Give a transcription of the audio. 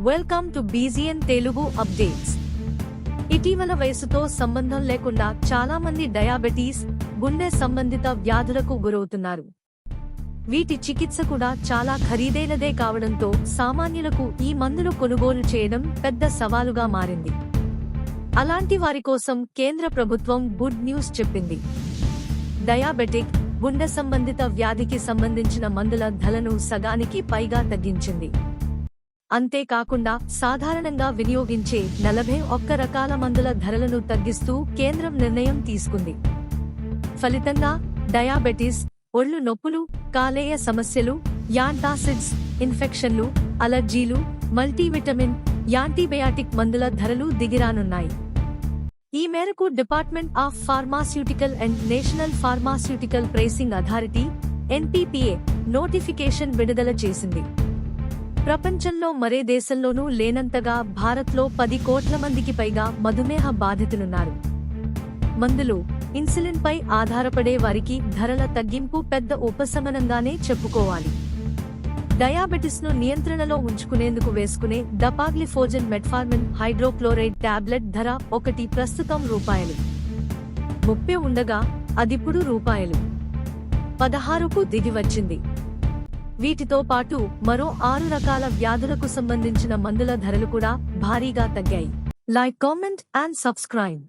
Welcome to బీజీఎన్ Telugu updates. ఇటీవల వయసుతో సంబంధం లేకుండా చాలా మంది డయాబెటీస్, గుండె సంబంధిత వ్యాధులకు గురవుతున్నారు. వీటి చికిత్స కూడా చాలా ఖరీదైనదే కావడంతో సామాన్యులకు ఈ మందులు కొనుగోలు చేయడం పెద్ద సవాలుగా మారింది. అలాంటి వారి కోసం కేంద్ర ప్రభుత్వం గుడ్ న్యూస్ చెప్పింది. డయాబెటిక్, గుండె సంబంధిత వ్యాధికి సంబంధించిన మందుల ధరలను సగానికి పైగా తగ్గించింది. అంతేకాకుండా సాధారణంగా వినియోగించే 41 రకాల మందుల ధరలను తగ్గిస్తూ కేంద్రం నిర్ణయం తీసుకుంది. ఫలితంగా డయాబెటిస్, ఒళ్ళు నొప్పులు, కాలేయ సమస్యలు, యాంటాసిడ్స్, ఇన్ఫెక్షన్లు, అలర్జీలు, మల్టీవిటమిన్, యాంటీబయాటిక్ మందుల ధరలు దిగిరానున్నాయి. ఈ మేరకు department of pharmaceutical and national pharmaceutical pricing authority (NPPA) notification విడుదల చేసింది. ప్రపంచంలో మరే దేశంలోనూ లేనంతగా భారత్లో 10 కోట్ల మందికి పైగా మధుమేహ బాధితులున్నారు. మందులు, ఇన్సులిన్పై ఆధారపడే వారికి ధరల తగ్గింపు పెద్ద ఉపశమనంగానే చెప్పుకోవాలి. డయాబెటిస్ను నియంత్రణలో ఉంచుకునేందుకు వేసుకునే డపాగ్లిఫోజన్ మెట్ఫార్మిన్ హైడ్రోక్లోరైడ్ టాబ్లెట్ ధర ఒకటి ప్రస్తుతం ₹30 ఉండగా అదిప్పుడు ₹16కు దిగివచ్చింది. వీటితో పాటు మరో 6 రకాల వ్యాధులకు సంబంధించిన మందుల ధరలు కూడా భారీగా తగ్గాయి. Like, comment and subscribe.